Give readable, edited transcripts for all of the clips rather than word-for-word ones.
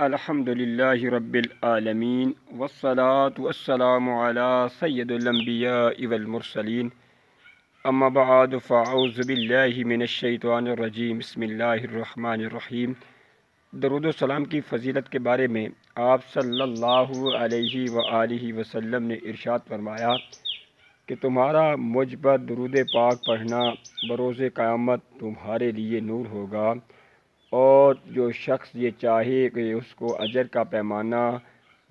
الحمدللہ رب العالمین والصلاة والسلام علی سید الانبیاء والمرسلین اما بعد فاعوذ باللہ من الشیطان الرجیم بسم اللہ الرحمن الرحیم۔ درود و سلام کی فضیلت کے بارے میں آپ صلی اللہ علیہ وآلہ وسلم نے ارشاد فرمایا کہ تمہارا مجھ پر درود پاک پڑھنا بروز قیامت تمہارے لیے نور ہوگا، اور جو شخص یہ چاہے کہ اس کو اجر کا پیمانہ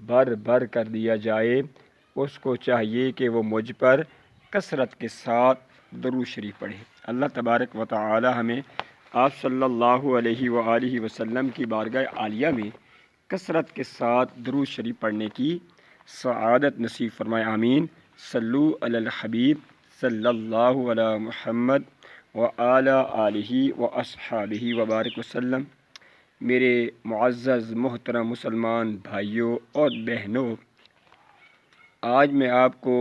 بھر بھر کر دیا جائے، اس کو چاہیے کہ وہ مجھ پر کثرت کے ساتھ درود شریف پڑھے۔ اللہ تبارک و تعالی ہمیں آپ صلی اللہ علیہ وآلہ وسلم کی بارگاہ عالیہ میں کثرت کے ساتھ درود شریف پڑھنے کی سعادت نصیب فرمائے، آمین۔ صلو علی الحبیب صلی اللہ علی محمد وعلی آلہ واصحابہ وبارک وسلم۔ میرے معزز محترم مسلمان بھائیوں اور بہنوں، آج میں آپ کو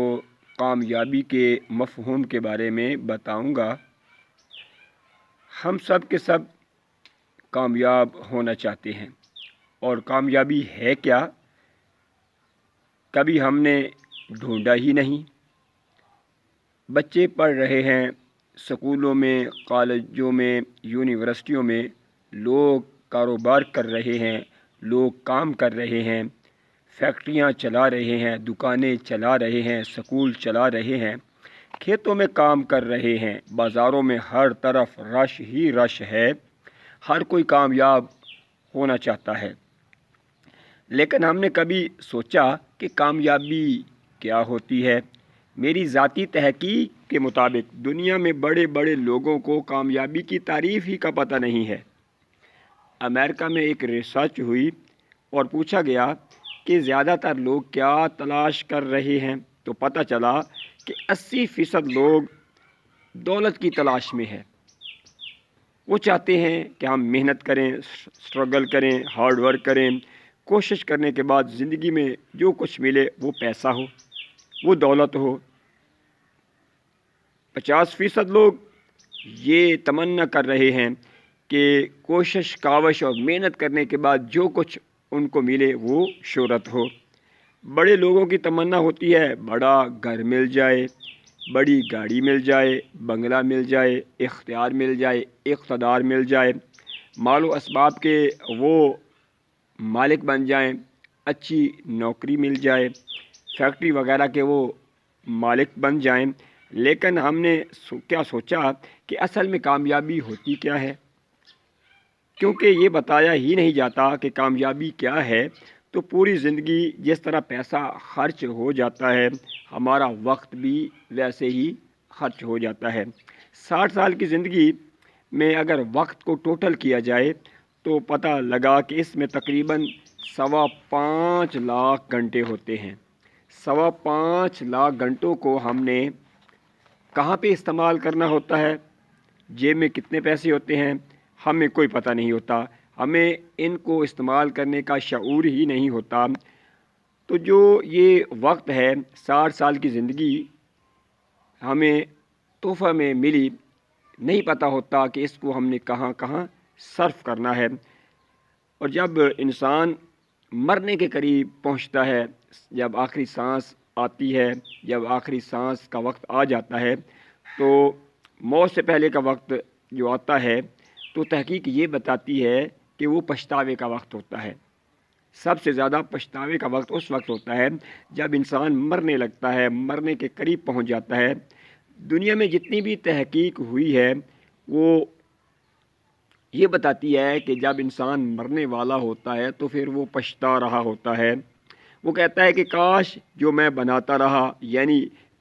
کامیابی کے مفہوم کے بارے میں بتاؤں گا۔ ہم سب کے سب کامیاب ہونا چاہتے ہیں، اور کامیابی ہے کیا کبھی ہم نے ڈھونڈا ہی نہیں۔ بچے پڑھ رہے ہیں سکولوں میں، کالجوں میں، یونیورسٹیوں میں، لوگ کاروبار کر رہے ہیں، لوگ کام کر رہے ہیں، فیکٹریاں چلا رہے ہیں، دکانیں چلا رہے ہیں، سکول چلا رہے ہیں، کھیتوں میں کام کر رہے ہیں، بازاروں میں ہر طرف رش ہی رش ہے، ہر کوئی کامیاب ہونا چاہتا ہے۔ لیکن ہم نے کبھی سوچا کہ کامیابی کیا ہوتی ہے؟ میری ذاتی تحقیق کے مطابق دنیا میں بڑے بڑے لوگوں کو کامیابی کی تعریف ہی کا پتہ نہیں ہے۔ امریکہ میں ایک ریسرچ ہوئی اور پوچھا گیا کہ زیادہ تر لوگ کیا تلاش کر رہے ہیں، تو پتہ چلا کہ 80% لوگ دولت کی تلاش میں ہے۔ وہ چاہتے ہیں کہ ہم محنت کریں، اسٹرگل کریں، ہارڈ ورک کریں، کوشش کرنے کے بعد زندگی میں جو کچھ ملے وہ پیسہ ہو، وہ دولت ہو۔ 50% لوگ یہ تمنا کر رہے ہیں کہ کوشش، کاوش اور محنت کرنے کے بعد جو کچھ ان کو ملے وہ شہرت ہو۔ بڑے لوگوں کی تمنا ہوتی ہے بڑا گھر مل جائے، بڑی گاڑی مل جائے، بنگلہ مل جائے، اختیار مل جائے، اقتدار مل جائے، مال و اسباب کے وہ مالک بن جائیں، اچھی نوکری مل جائے، فیکٹری وغیرہ کے وہ مالک بن جائیں۔ لیکن ہم نے کیا سوچا کہ اصل میں کامیابی ہوتی کیا ہے؟ کیونکہ یہ بتایا ہی نہیں جاتا کہ کامیابی کیا ہے، تو پوری زندگی جس طرح پیسہ خرچ ہو جاتا ہے، ہمارا وقت بھی ویسے ہی خرچ ہو جاتا ہے۔ 60 سال کی زندگی میں اگر وقت کو ٹوٹل کیا جائے تو پتہ لگا کہ اس میں تقریباً 5.25 لاکھ گھنٹے ہوتے ہیں۔ 5.25 لاکھ گھنٹوں کو ہم نے کہاں پہ استعمال کرنا ہوتا ہے؟ جیب میں کتنے پیسے ہوتے ہیں ہمیں کوئی پتہ نہیں ہوتا، ہمیں ان کو استعمال کرنے کا شعور ہی نہیں ہوتا۔ تو جو یہ وقت ہے، 60 سال کی زندگی ہمیں تحفہ میں ملی، نہیں پتہ ہوتا کہ اس کو ہم نے کہاں کہاں صرف کرنا ہے۔ اور جب انسان مرنے کے قریب پہنچتا ہے، جب آخری سانس آتی ہے، جب آخری سانس کا وقت آ جاتا ہے، تو موت سے پہلے کا وقت جو آتا ہے، تو تحقیق یہ بتاتی ہے کہ وہ پچھتاوے کا وقت ہوتا ہے۔ سب سے زیادہ پچھتاوے کا وقت اس وقت ہوتا ہے جب انسان مرنے لگتا ہے، مرنے کے قریب پہنچ جاتا ہے۔ دنیا میں جتنی بھی تحقیق ہوئی ہے وہ یہ بتاتی ہے کہ جب انسان مرنے والا ہوتا ہے تو پھر وہ پچھتا رہا ہوتا ہے۔ وہ کہتا ہے کہ کاش جو میں بناتا رہا، یعنی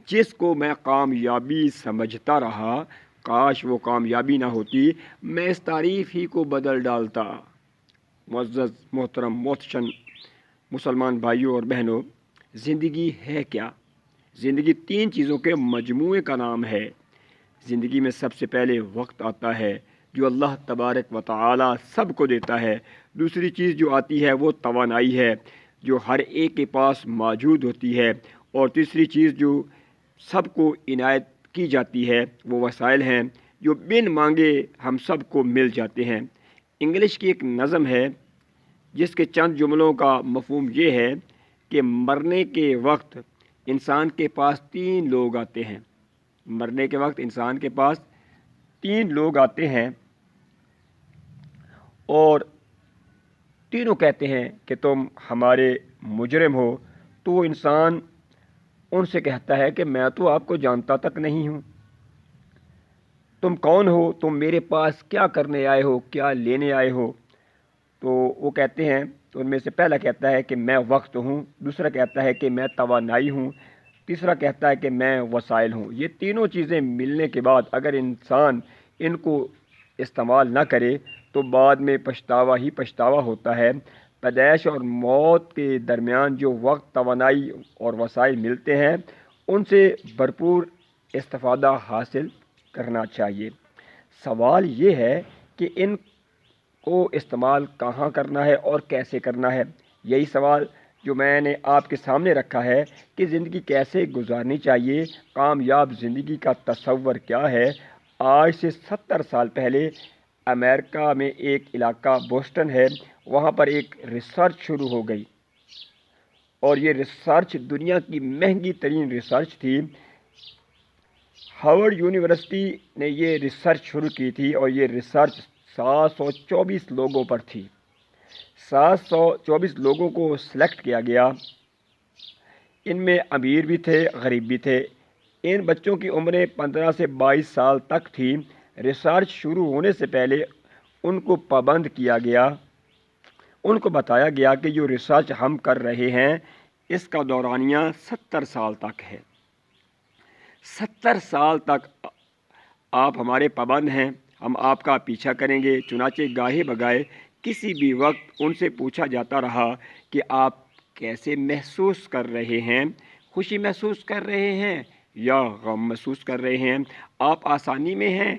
جس کو میں کامیابی سمجھتا رہا، کاش وہ کامیابی نہ ہوتی، میں اس تعریف ہی کو بدل ڈالتا۔ معزز محترم محتشم مسلمان بھائیوں اور بہنوں، زندگی ہے کیا؟ زندگی 3 چیزوں کے مجموعے کا نام ہے۔ زندگی میں سب سے پہلے وقت آتا ہے جو اللہ تبارک و تعالی سب کو دیتا ہے۔ دوسری چیز جو آتی ہے وہ توانائی ہے جو ہر ایک کے پاس موجود ہوتی ہے، اور تیسری چیز جو سب کو عنایت کی جاتی ہے وہ وسائل ہیں جو بن مانگے ہم سب کو مل جاتے ہیں۔ انگلش کی ایک نظم ہے جس کے چند جملوں کا مفہوم یہ ہے کہ مرنے کے وقت انسان کے پاس 3 لوگ آتے ہیں، مرنے کے وقت انسان کے پاس 3 لوگ آتے ہیں اور تینوں کہتے ہیں کہ تم ہمارے مجرم ہو، تو وہ انسان ان سے کہتا ہے کہ میں تو آپ کو جانتا تک نہیں ہوں، تم کون ہو، تم میرے پاس کیا کرنے آئے ہو، کیا لینے آئے ہو؟ تو وہ کہتے ہیں، تو ان میں سے پہلا کہتا ہے کہ میں وقت ہوں، دوسرا کہتا ہے کہ میں توانائی ہوں، تیسرا کہتا ہے کہ میں وسائل ہوں۔ یہ تینوں چیزیں ملنے کے بعد اگر انسان ان کو استعمال نہ کرے تو بعد میں پچھتاوا ہی پچھتاوا ہوتا ہے۔ پیدائش اور موت کے درمیان جو وقت، توانائی اور وسائل ملتے ہیں ان سے بھرپور استفادہ حاصل کرنا چاہیے۔ سوال یہ ہے کہ ان کو استعمال کہاں کرنا ہے اور کیسے کرنا ہے۔ یہی سوال جو میں نے آپ کے سامنے رکھا ہے کہ زندگی کیسے گزارنی چاہیے، کامیاب زندگی کا تصور کیا ہے۔ آج سے 70 سال پہلے امریکہ میں ایک علاقہ بوسٹن ہے، وہاں پر ایک ریسرچ شروع ہو گئی اور یہ ریسرچ دنیا کی مہنگی ترین ریسرچ تھی۔ ہارورڈ یونیورسٹی نے یہ ریسرچ شروع کی تھی اور یہ ریسرچ 724 لوگوں پر تھی۔ 724 لوگوں کو سلیکٹ کیا گیا، ان میں امیر بھی تھے، غریب بھی تھے۔ ان بچوں کی عمریں 15 سے 22 سال تک تھی۔ ریسرچ شروع ہونے سے پہلے ان کو پابند کیا گیا، ان کو بتایا گیا کہ جو ریسرچ ہم کر رہے ہیں اس کا دورانیہ 70 سال تک ہے، 70 سال تک آپ ہمارے پابند ہیں، ہم آپ کا پیچھا کریں گے۔ چنانچہ گاہے بگائے کسی بھی وقت ان سے پوچھا جاتا رہا کہ آپ کیسے محسوس کر رہے ہیں، خوشی محسوس کر رہے ہیں یا غم محسوس کر رہے ہیں، آپ آسانی میں ہیں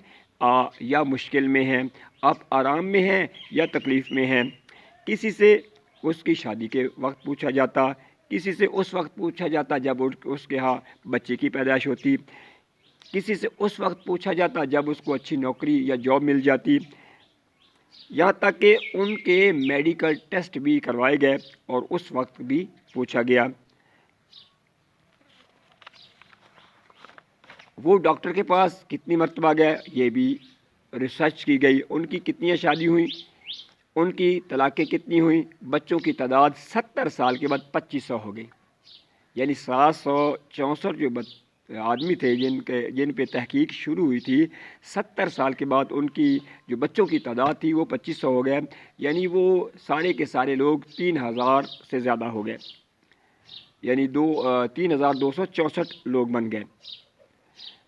یا مشکل میں ہیں، آپ آرام میں ہیں یا تکلیف میں ہیں۔ کسی سے اس کی شادی کے وقت پوچھا جاتا، کسی سے اس وقت پوچھا جاتا جب اس کے ہاں بچے کی پیدائش ہوتی، کسی سے اس وقت پوچھا جاتا جب اس کو اچھی نوکری یا جاب مل جاتی، یہاں تک کہ ان کے میڈیکل ٹیسٹ بھی کروائے گئے اور اس وقت بھی پوچھا گیا۔ وہ ڈاکٹر کے پاس کتنی مرتبہ گئے یہ بھی ریسرچ کی گئی، ان کی کتنی شادی ہوئی، ان کی طلاقیں کتنی ہوئیں، بچوں کی تعداد 70 سال کے بعد 2500 ہو گئی، یعنی 764 جو آدمی تھے جن پہ تحقیق شروع ہوئی تھی، 70 سال کے بعد ان کی جو بچوں کی تعداد تھی وہ 2500 ہو گئے، یعنی وہ سارے کے سارے لوگ 3000 سے زیادہ ہو گئے، یعنی 3264 لوگ بن گئے۔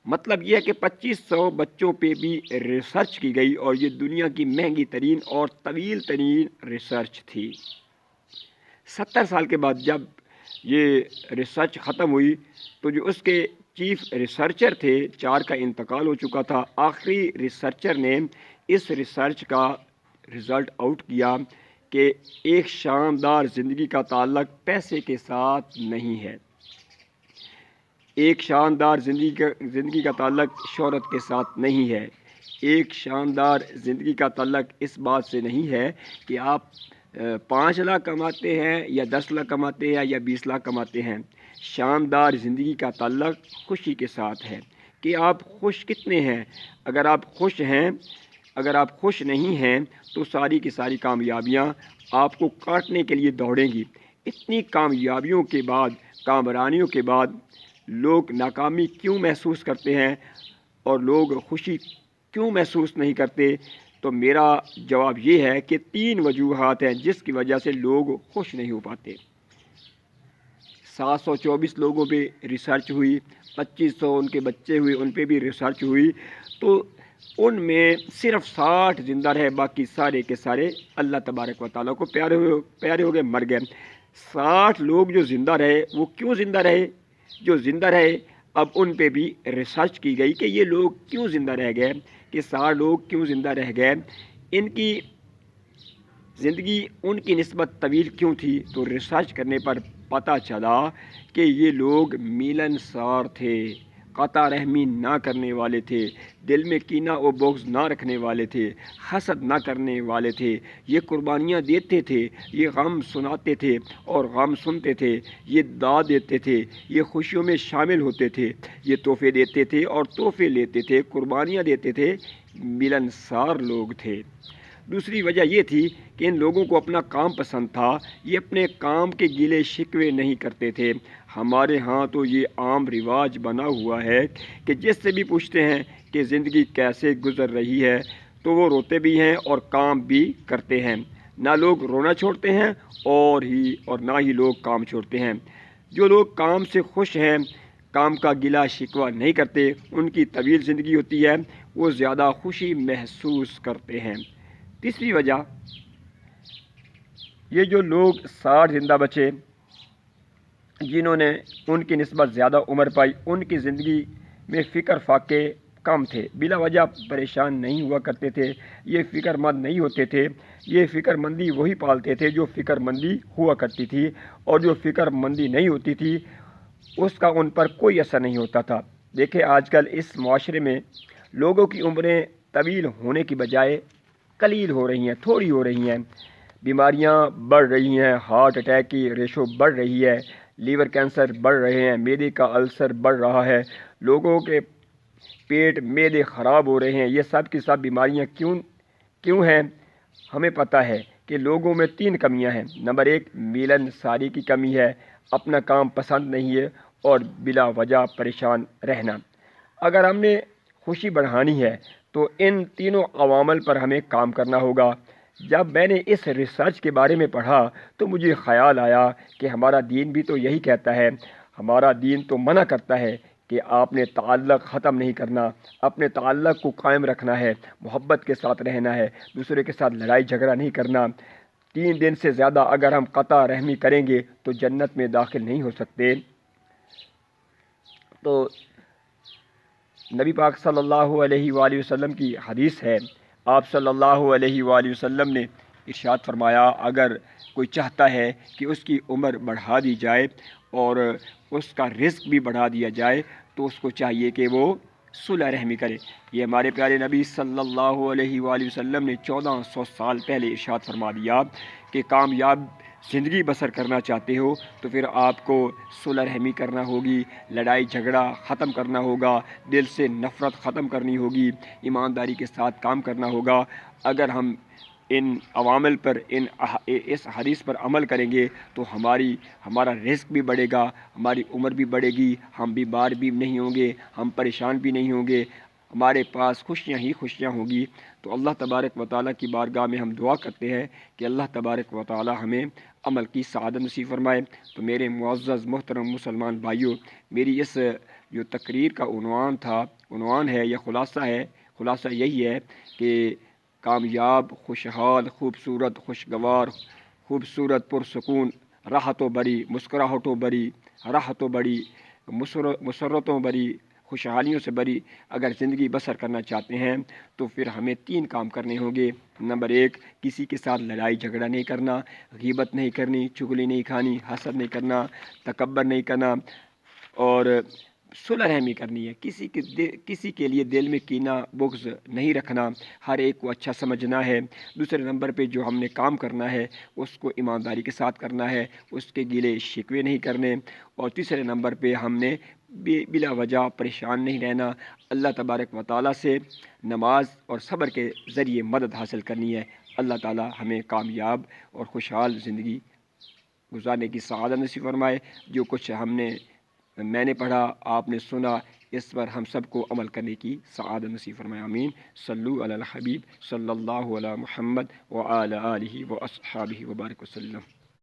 مطلب یہ ہے کہ 2500 بچوں پہ بھی ریسرچ کی گئی اور یہ دنیا کی مہنگی ترین اور طویل ترین ریسرچ تھی۔ 70 سال کے بعد جب یہ ریسرچ ختم ہوئی تو جو اس کے چیف ریسرچر تھے، 4 کا انتقال ہو چکا تھا، آخری ریسرچر نے اس ریسرچ کا رزلٹ آؤٹ کیا کہ ایک شاندار زندگی کا تعلق پیسے کے ساتھ نہیں ہے، ایک شاندار زندگی کا تعلق شہرت کے ساتھ نہیں ہے، ایک شاندار زندگی کا تعلق اس بات سے نہیں ہے کہ آپ 5 لاکھ کماتے ہیں یا 10 لاکھ کماتے ہیں یا 20 لاکھ کماتے ہیں۔ شاندار زندگی کا تعلق خوشی کے ساتھ ہے کہ آپ خوش کتنے ہیں۔ اگر آپ خوش ہیں، اگر آپ خوش نہیں ہیں تو ساری کی ساری کامیابیاں آپ کو کاٹنے کے لیے دوڑیں گی۔ اتنی کامیابیوں کے بعد، کامرانیوں کے بعد لوگ ناکامی کیوں محسوس کرتے ہیں اور لوگ خوشی کیوں محسوس نہیں کرتے؟ تو میرا جواب یہ ہے کہ 3 وجوہات ہیں جس کی وجہ سے لوگ خوش نہیں ہو پاتے۔ 724 لوگوں پہ ریسرچ ہوئی، 2500 ان کے بچے ہوئے، ان پہ بھی ریسرچ ہوئی، تو ان میں صرف 60 زندہ رہے، باقی سارے کے سارے اللہ تبارک و تعالیٰ کو پیارے ہو گئے، مر گئے۔ 60 لوگ جو زندہ رہے وہ کیوں زندہ رہے؟ جو زندہ رہے اب ان پہ بھی ریسرچ کی گئی کہ یہ لوگ کیوں زندہ رہ گئے، کہ 60 لوگ کیوں زندہ رہ گئے، ان کی زندگی ان کی نسبت طویل کیوں تھی؟ تو ریسرچ کرنے پر پتہ چلا کہ یہ لوگ ملنسار تھے، قطع رحمی نہ کرنے والے تھے، دل میں کینہ و بغض نہ رکھنے والے تھے، حسد نہ کرنے والے تھے۔ یہ قربانیاں دیتے تھے، یہ غم سناتے تھے اور غم سنتے تھے، یہ دعا دیتے تھے، یہ خوشیوں میں شامل ہوتے تھے، یہ تحفے دیتے تھے اور تحفے لیتے تھے، قربانیاں دیتے تھے، ملنسار لوگ تھے۔ دوسری وجہ یہ تھی کہ ان لوگوں کو اپنا کام پسند تھا، یہ اپنے کام کے گلے شکوے نہیں کرتے تھے۔ ہمارے ہاں تو یہ عام رواج بنا ہوا ہے کہ جس سے بھی پوچھتے ہیں کہ زندگی کیسے گزر رہی ہے تو وہ روتے بھی ہیں اور کام بھی کرتے ہیں۔ نہ لوگ رونا چھوڑتے ہیں اور نہ ہی لوگ کام چھوڑتے ہیں۔ جو لوگ کام سے خوش ہیں، کام کا گلہ شکوہ نہیں کرتے، ان کی طویل زندگی ہوتی ہے، وہ زیادہ خوشی محسوس کرتے ہیں۔ تیسری وجہ، یہ جو لوگ 60 زندہ بچے جنہوں نے ان کی نسبت زیادہ عمر پائی، ان کی زندگی میں فکر فاقے کم تھے، بلا وجہ پریشان نہیں ہوا کرتے تھے، یہ فکر مند نہیں ہوتے تھے۔ یہ فکر مندی وہی پالتے تھے جو فکر مندی ہوا کرتی تھی، اور جو فکر مندی نہیں ہوتی تھی اس کا ان پر کوئی اثر نہیں ہوتا تھا۔ دیکھیں آج کل اس معاشرے میں لوگوں کی عمریں طویل ہونے کی بجائے قلیل ہو رہی ہیں، تھوڑی ہو رہی ہیں، بیماریاں بڑھ رہی ہیں، ہارٹ اٹیک کی ریشو بڑھ رہی ہے، لیور کینسر بڑھ رہے ہیں، معدے کا السر بڑھ رہا ہے، لوگوں کے پیٹ معدے خراب ہو رہے ہیں۔ یہ سب کی سب بیماریاں کیوں ہیں؟ ہمیں پتہ ہے کہ لوگوں میں 3 کمیاں ہیں۔ نمبر 1 ملن ساری کی کمی ہے، اپنا کام پسند نہیں ہے اور بلا وجہ پریشان رہنا۔ اگر ہم نے خوشی بڑھانی ہے تو ان تینوں عوامل پر ہمیں کام کرنا ہوگا۔ جب میں نے اس ریسرچ کے بارے میں پڑھا تو مجھے خیال آیا کہ ہمارا دین بھی تو یہی کہتا ہے، ہمارا دین تو منع کرتا ہے کہ آپ نے تعلق ختم نہیں کرنا، اپنے تعلق کو قائم رکھنا ہے، محبت کے ساتھ رہنا ہے، دوسرے کے ساتھ لڑائی جھگڑا نہیں کرنا۔ 3 دن سے زیادہ اگر ہم قطع رحمی کریں گے تو جنت میں داخل نہیں ہو سکتے۔ تو نبی پاک صلی اللہ علیہ وآلہ وسلم کی حدیث ہے، آپ صلی اللہ علیہ وآلہ وسلم نے ارشاد فرمایا، اگر کوئی چاہتا ہے کہ اس کی عمر بڑھا دی جائے اور اس کا رزق بھی بڑھا دیا جائے تو اس کو چاہیے کہ وہ صلح رحمی کرے۔ یہ ہمارے پیارے نبی صلی اللہ علیہ وآلہ وسلم نے 1400 سال پہلے ارشاد فرما دیا کہ کامیاب زندگی بسر کرنا چاہتے ہو تو پھر آپ کو صلح رحمی کرنا ہوگی، لڑائی جھگڑا ختم کرنا ہوگا، دل سے نفرت ختم کرنی ہوگی، ایمانداری کے ساتھ کام کرنا ہوگا۔ اگر ہم ان عوامل پر اس حدیث پر عمل کریں گے تو ہمارا رزق بھی بڑھے گا، ہماری عمر بھی بڑھے گی، ہم بیمار بھی نہیں ہوں گے، ہم پریشان بھی نہیں ہوں گے، ہمارے پاس خوشیاں ہی خوشیاں ہوں گی۔ تو اللہ تبارک و تعالیٰ کی بارگاہ میں ہم دعا کرتے ہیں کہ اللہ تبارک و تعالیٰ ہمیں عمل کی سعادت نصیب فرمائے۔ تو میرے معزز محترم مسلمان بھائیوں، میری اس جو تقریر کا عنوان ہے یا خلاصہ یہی ہے کہ کامیاب، خوشحال، خوبصورت، خوشگوار، خوبصورت، پرسکون، راحتوں بری، مسکراہٹوں بری، راحتوں بری، مسرتوں بری، خوشحالیوں سے بری اگر زندگی بسر کرنا چاہتے ہیں تو پھر ہمیں 3 کام کرنے ہوں گے۔ نمبر 1 کسی کے ساتھ لڑائی جھگڑا نہیں کرنا، غیبت نہیں کرنی، چغلی نہیں کھانی، حسد نہیں کرنا، تکبر نہیں کرنا، اور صلح رحمی کرنی ہے۔ کسی کے لیے دل میں کینہ بغض نہیں رکھنا، ہر ایک کو اچھا سمجھنا ہے۔ دوسرے نمبر پہ جو ہم نے کام کرنا ہے اس کو ایمانداری کے ساتھ کرنا ہے، اس کے گلے شکوے نہیں کرنے، اور تیسرے نمبر پہ ہم نے بلا وجہ پریشان نہیں رہنا، اللہ تبارک و تعالیٰ سے نماز اور صبر کے ذریعے مدد حاصل کرنی ہے۔ اللہ تعالیٰ ہمیں کامیاب اور خوشحال زندگی گزارنے کی سعادت نصیب فرمائے۔ جو کچھ میں نے پڑھا، آپ نے سنا، اس پر ہم سب کو عمل کرنے کی سعادت نصیب فرمائے، آمین۔ صلو علی الحبیب صلی اللہ علی محمد وعلی آلہ واصحابہ وبارک وسلم۔